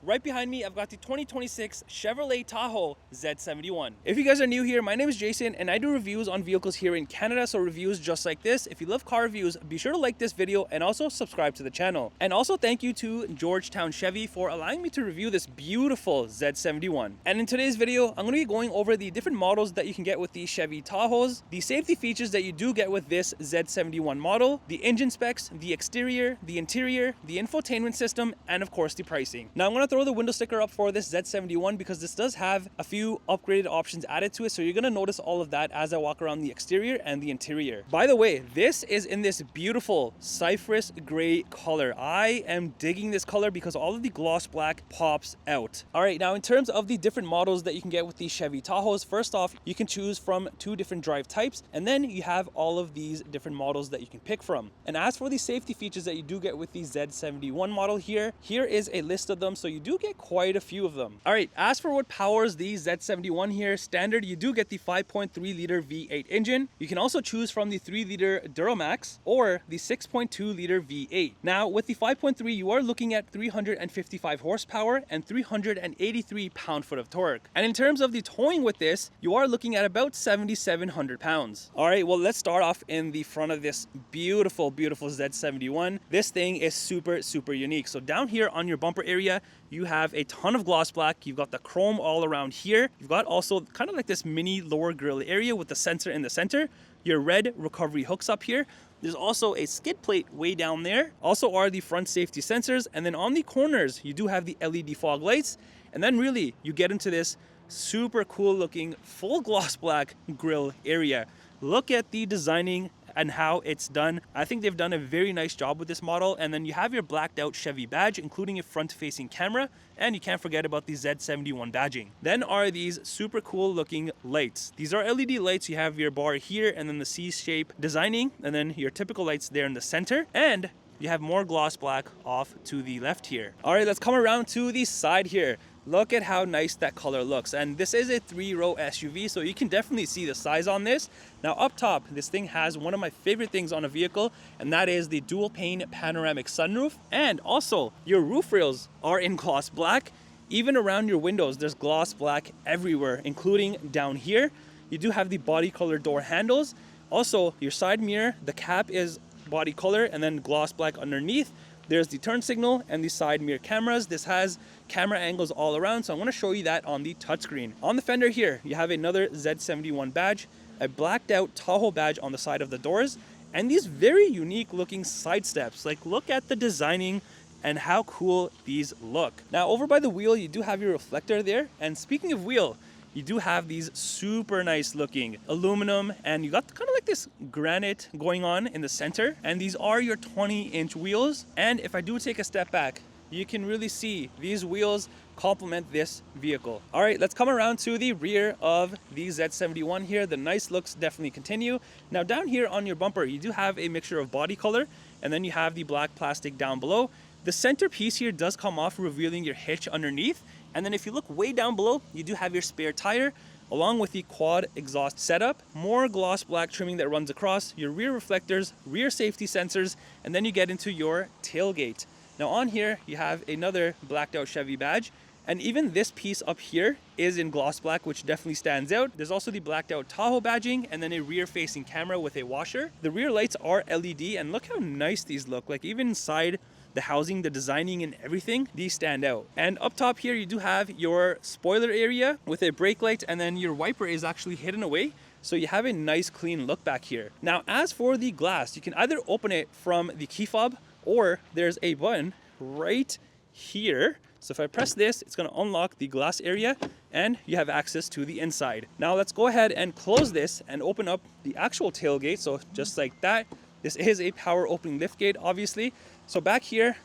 Right behind me, I've got the 2026 Chevrolet Tahoe Z71. If you guys are new here, my name is Jason and I do reviews on vehicles here in Canada, so reviews just like this. If you love car reviews, be sure to like this video and also subscribe to the channel. And also thank you to Georgetown Chevy for allowing me to review this beautiful Z71. And in today's video, I'm going to be going over the different models that you can get with the Chevy Tahoes, the safety features that you do get with this Z71 model, the engine specs, the exterior, the interior, the infotainment system, and of course the pricing. Now I'm going to throw the window sticker up for this Z71 because this does have a few upgraded options added to it, so you're going to notice all of that as I walk around the exterior and the interior. By the way, this is in this beautiful cypress gray color. I am digging this color because all of the gloss black pops out. All right, now in terms of the different models that you can get with these Chevy Tahoes, first off, you can choose from 2 different drive types, and then you have all of these different models that you can pick from. And as for the safety features that you do get with the Z71 model here is a list of them, so you do get quite a few of them. All right, as for what powers the Z71 here, standard, you do get the 5.3 liter V8 engine. You can also choose from the 3 liter Duramax or the 6.2 liter V8. Now with the 5.3, you are looking at 355 horsepower and 383 pound-foot of torque. And in terms of the towing with this, you are looking at about 7,700 pounds. All right, well, let's start off in the front of this beautiful Z71. This thing is super unique. So down here on your bumper area, you have a ton of gloss black. You've got the chrome all around here. You've got also kind of like this mini lower grille area with the sensor in the center. Your red recovery hooks up here. There's also a skid plate way down there. Also are the front safety sensors. And then on the corners, you do have the LED fog lights. And then really, you get into this super cool looking full gloss black grille area. Look at the designing and how it's done. I think they've done a very nice job with this model. And then you have your blacked out Chevy badge, including a front facing camera. And you can't forget about the Z71 badging. Then are these super cool looking lights. These are LED lights. You have your bar here and then the C-shape designing, and then your typical lights there in the center. And you have more gloss black off to the left here. All right, let's come around to the side here. Look at how nice that color looks. And this is a 3-row SUV, so you can definitely see the size on this. Now up top, this thing has one of my favorite things on a vehicle, and that is the dual pane panoramic sunroof. And also your roof rails are in gloss black. Even around your windows, there's gloss black everywhere, including down here. You do have the body color door handles. Also your side mirror, the cap is body color and then gloss black underneath. There's the turn signal and the side mirror cameras. This has camera angles all around, so I want to show you that on the touchscreen. On the fender here, you have another Z71 badge, a blacked out Tahoe badge on the side of the doors, and these very unique looking side steps. Like, look at the designing and how cool these look. Now over by the wheel, you do have your reflector there. And speaking of wheel, you do have these super nice looking aluminum, and you got kind of like this granite going on in the center. And these are your 20-inch wheels. And if I do take a step back, you can really see these wheels complement this vehicle. All right, let's come around to the rear of the Z71 here. The nice looks definitely continue. Now down here on your bumper, you do have a mixture of body color, and then you have the black plastic down below. The center piece here does come off, revealing your hitch underneath. And then if you look way down below, you do have your spare tire along with the quad exhaust setup, more gloss black trimming that runs across, your rear reflectors, rear safety sensors, and then you get into your tailgate. Now on here, you have another blacked out Chevy badge, and even this piece up here is in gloss black, which definitely stands out. There's also the blacked out Tahoe badging and then a rear facing camera with a washer. The rear lights are LED, and look how nice these look. Like even inside the housing, the designing and everything, these stand out. And up top here, you do have your spoiler area with a brake light, and then your wiper is actually hidden away. So you have a nice clean look back here. Now, as for the glass, you can either open it from the key fob, or there's a button right here. So if I press this, it's going to unlock the glass area and you have access to the inside. Now let's go ahead and close this and open up the actual tailgate. So just like that, this is a power opening liftgate, obviously. So back here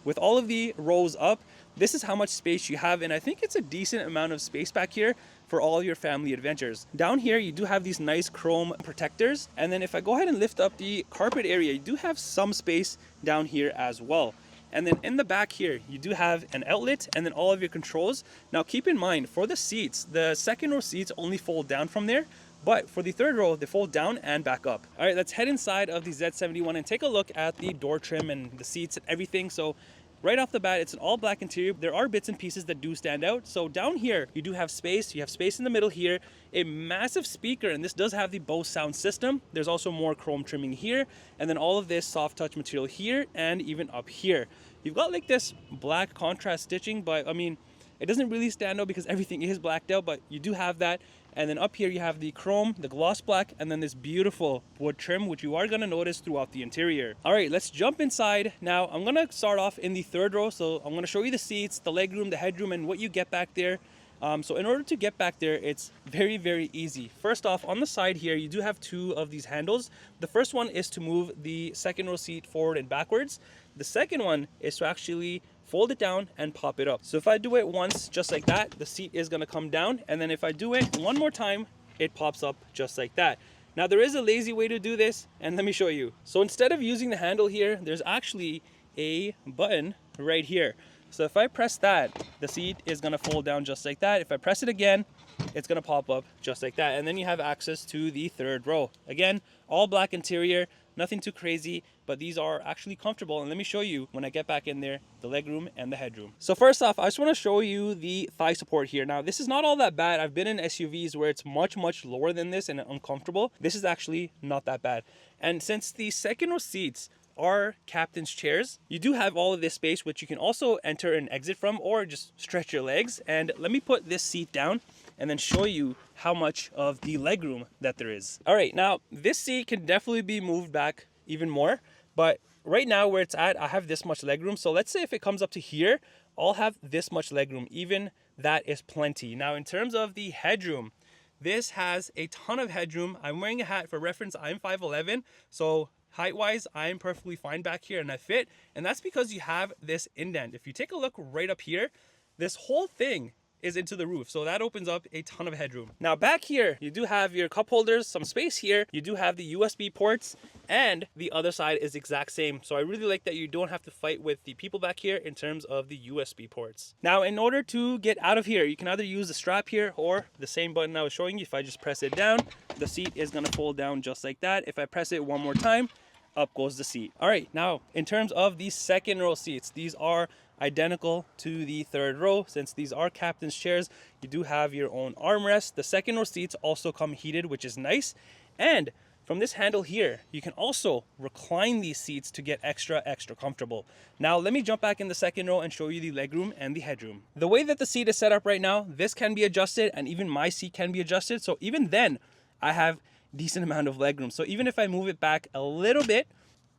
with all of the rows up, this is how much space you have. And I think it's a decent amount of space back here for all your family adventures. Down here, you do have these nice chrome protectors. And then if I go ahead and lift up the carpet area, you do have some space down here as well. And then in the back here, you do have an outlet and then all of your controls. Now keep in mind, for the seats, the second row seats only fold down from there, but for the third row, they fold down and back up. All right, let's head inside of the Z71 and take a look at the door trim and the seats and everything. So right off the bat, it's an all black interior. There are bits and pieces that do stand out. So down here, you do have space. You have space in the middle here, a massive speaker, and this does have the Bose sound system. There's also more chrome trimming here, and then all of this soft touch material here and even up here. You've got like this black contrast stitching, but I mean, it doesn't really stand out because everything is blacked out, but you do have that. And then up here you have the chrome, the gloss black, and then this beautiful wood trim, which you are going to notice throughout the interior. All right, let's jump inside. Now I'm going to start off in the third row. So I'm going to show you the seats, the legroom, the headroom, and what you get back there. So in order to get back there, it's very, very easy. First off, on the side here, you do have two of these handles. The first one is to move the second row seat forward and backwards. The second one is to actually fold it down and pop it up. So if I do it once, just like that, the seat is gonna come down. And then if I do it one more time, it pops up just like that. Now there is a lazy way to do this, and let me show you. So instead of using the handle here, there's actually a button right here. So if I press that, the seat is gonna fold down just like that. If I press it again, it's gonna pop up just like that. And then you have access to the third row. Again, all black interior, nothing too crazy, but these are actually comfortable. And let me show you when I get back in there, the legroom and the headroom. So first off, I just wanna show you the thigh support here. Now, this is not all that bad. I've been in SUVs where it's much, much lower than this and uncomfortable. This is actually not that bad. And since the second row seats are captain's chairs, you do have all of this space, which you can also enter and exit from, or just stretch your legs. And let me put this seat down and then show you how much of the legroom that there is. All right, now this seat can definitely be moved back even more, but right now where it's at, I have this much legroom. So let's say if it comes up to here, I'll have this much legroom. Even that is plenty. Now in terms of the headroom, this has a ton of headroom. I'm wearing a hat. For reference, I'm 5'11", so height-wise, I'm perfectly fine back here and I fit. And that's because you have this indent. If you take a look right up here, this whole thing is into the roof. So that opens up a ton of headroom. Now back here, you do have your cup holders, some space here. You do have the USB ports, and the other side is exact same. So I really like that you don't have to fight with the people back here in terms of the USB ports. Now, in order to get out of here, you can either use the strap here or the same button I was showing you. If I just press it down, the seat is gonna fold down just like that. If I press it one more time, up goes the seat. All right, now in terms of the second row seats, these are identical to the third row. Since these are captain's chairs, you do have your own armrest. The second row seats also come heated, which is nice. And from this handle here, you can also recline these seats to get extra comfortable. Now let me jump back in the second row and show you the legroom and the headroom. The way that the seat is set up right now, this can be adjusted, and even my seat can be adjusted. So even then, I have decent amount of legroom. So even if I move it back a little bit,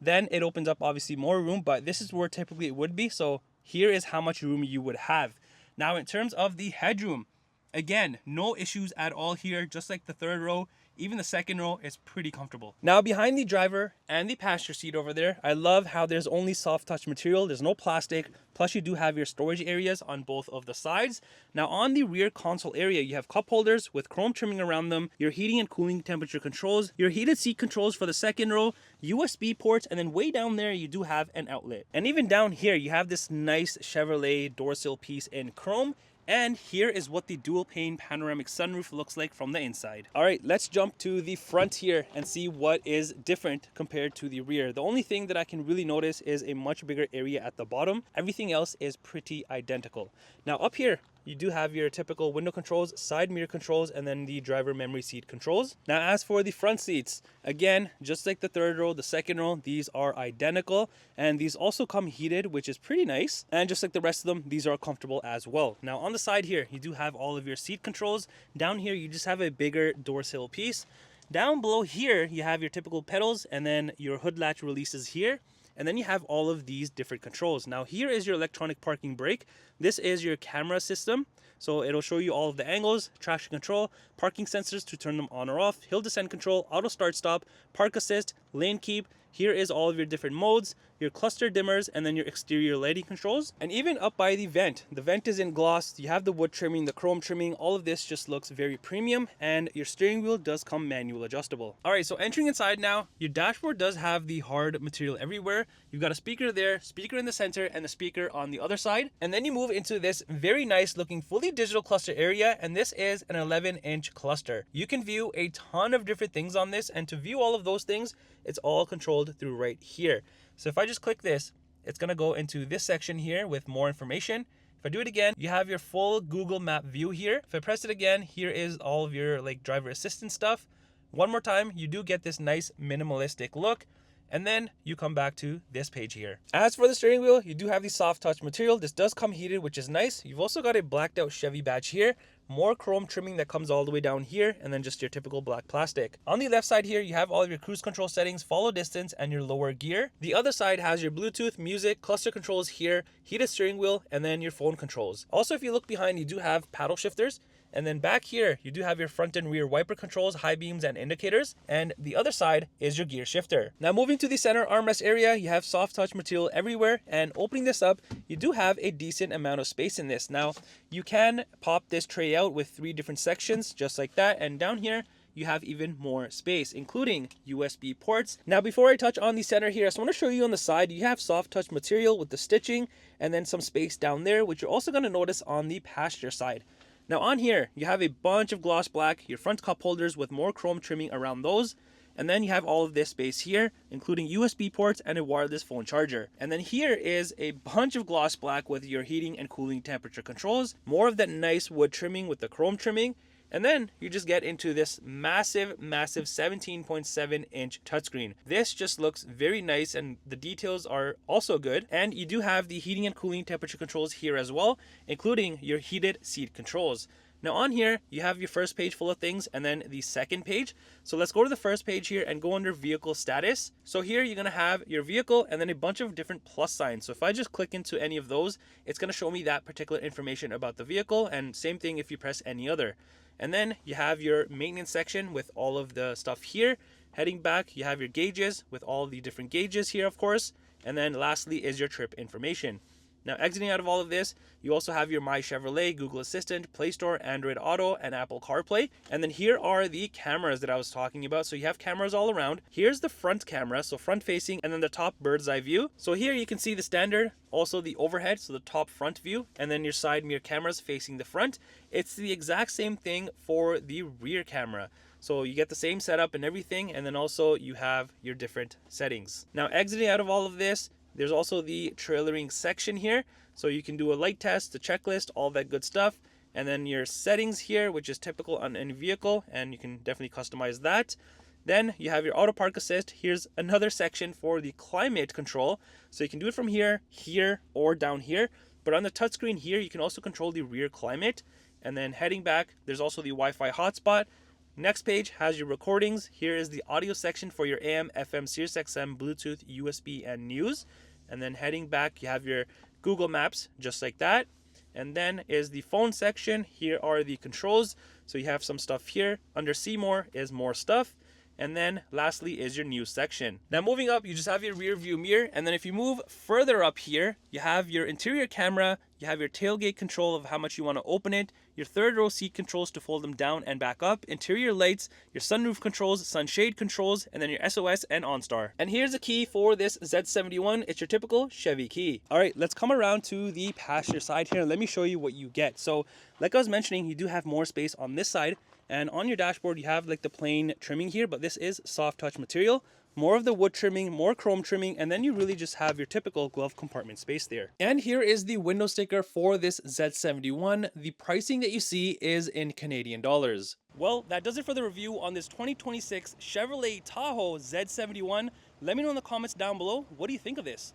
then it opens up obviously more room, but this is where typically it would be. So here is how much room you would have. Now in terms of the headroom, again, no issues at all here, just like the third row. Even the second row is pretty comfortable. Now behind the driver and the passenger seat over there, I love how there's only soft touch material. There's no plastic. Plus you do have your storage areas on both of the sides. Now on the rear console area, you have cup holders with chrome trimming around them, your heating and cooling temperature controls, your heated seat controls for the second row, USB ports, and then way down there, you do have an outlet. And even down here, you have this nice Chevrolet door sill piece in chrome. And here is what the dual pane panoramic sunroof looks like from the inside. All right, let's jump to the front here and see what is different compared to the rear. The only thing that I can really notice is a much bigger area at the bottom. Everything else is pretty identical. Now up here, you do have your typical window controls, side mirror controls, and then the driver memory seat controls. Now, as for the front seats, again, just like the third row, the second row, these are identical. And these also come heated, which is pretty nice. And just like the rest of them, these are comfortable as well. Now, on the side here, you do have all of your seat controls. Down here, you just have a bigger door sill piece. Down below here, you have your typical pedals, and then your hood latch releases here. And then you have all of these different controls. Now here is your electronic parking brake. This is your camera system. So it'll show you all of the angles, traction control, parking sensors to turn them on or off, hill descent control, auto start stop, park assist, lane keep. Here is all of your different modes, your cluster dimmers, and then your exterior lighting controls. And even up by the vent is in gloss. You have the wood trimming, the chrome trimming. All of this just looks very premium, and your steering wheel does come manual adjustable. All right, so entering inside now, your dashboard does have the hard material everywhere. You've got a speaker there, speaker in the center, and a speaker on the other side. And then you move into this very nice looking fully digital cluster area, and this is an 11-inch cluster. You can view a ton of different things on this, and to view all of those things, it's all controlled through right here. So if I just click this, it's gonna go into this section here with more information. If I do it again, you have your full Google Map view here. If I press it again, here is all of your like driver assistance stuff. One more time, you do get this nice minimalistic look. And then you come back to this page here. As for the steering wheel, you do have the soft touch material. This does come heated, which is nice. You've also got a blacked out Chevy badge here, more chrome trimming that comes all the way down here, and then just your typical black plastic. On the left side here, you have all of your cruise control settings, follow distance, and your lower gear. The other side has your Bluetooth, music, cluster controls here, heated steering wheel, and then your phone controls. Also, if you look behind, you do have paddle shifters. And then back here, you do have your front and rear wiper controls, high beams, and indicators. And the other side is your gear shifter. Now moving to the center armrest area, you have soft touch material everywhere. And opening this up, you do have a decent amount of space in this. Now, you can pop this tray out with 3 different sections, just like that. And down here, you have even more space, including USB ports. Now, before I touch on the center here, I just want to show you on the side, you have soft touch material with the stitching and then some space down there, which you're also going to notice on the passenger side. Now on here, you have a bunch of gloss black, your front cup holders with more chrome trimming around those. And then you have all of this space here, including USB ports and a wireless phone charger. And then here is a bunch of gloss black with your heating and cooling temperature controls, more of that nice wood trimming with the chrome trimming. And then you just get into this massive 17.7-inch touchscreen. This just looks very nice and the details are also good. And you do have the heating and cooling temperature controls here as well, including your heated seat controls. Now on here, you have your first page full of things and then the second page. So let's go to the first page here and go under vehicle status. So here you're gonna have your vehicle and then a bunch of different plus signs. So if I just click into any of those, it's gonna show me that particular information about the vehicle, and same thing if you press any other. And then you have your maintenance section with all of the stuff here. Heading back, you have your gauges with all the different gauges here, of course. And then lastly is your trip information. Now, exiting out of all of this, you also have your My Chevrolet, Google Assistant, Play Store, Android Auto, and Apple CarPlay. And then here are the cameras that I was talking about. So you have cameras all around. Here's the front camera, so front facing, and then the top bird's eye view. So here you can see the standard, also the overhead, so the top front view, and then your side mirror cameras facing the front. It's the exact same thing for the rear camera. So you get the same setup and everything, and then also you have your different settings. Now, exiting out of all of this, there's also the trailering section here. So you can do a light test, a checklist, all that good stuff. And then your settings here, which is typical on any vehicle, and you can definitely customize that. Then you have your auto park assist. Here's another section for the climate control. So you can do it from here, here, or down here. But on the touchscreen here, you can also control the rear climate. And then heading back, there's also the Wi-Fi hotspot. Next page has your recordings. Here is the audio section for your AM, FM, Sirius XM, Bluetooth, USB, and news. And then heading back, you have your Google Maps, just like that. And then is the phone section. Here are the controls. So you have some stuff here. Under See More is more stuff. And then lastly is your news section. Now moving up, you just have your rear view mirror. And then if you move further up here, you have your interior camera, you have your tailgate control of how much you want to open it, your third row seat controls to fold them down and back up, interior lights, your sunroof controls, sunshade controls, and then your SOS and OnStar. And here's a key for this Z71. It's your typical Chevy key. All right, let's come around to the passenger side here and let me show you what you get. So like I was mentioning, you do have more space on this side. And on your dashboard, you have like the plain trimming here, but this is soft touch material, more of the wood trimming, more chrome trimming, and then you really just have your typical glove compartment space there. And here is the window sticker for this Z71. The pricing that you see is in Canadian dollars. Well, that does it for the review on this 2026 Chevrolet Tahoe Z71. Let me know in the comments down below, what do you think of this?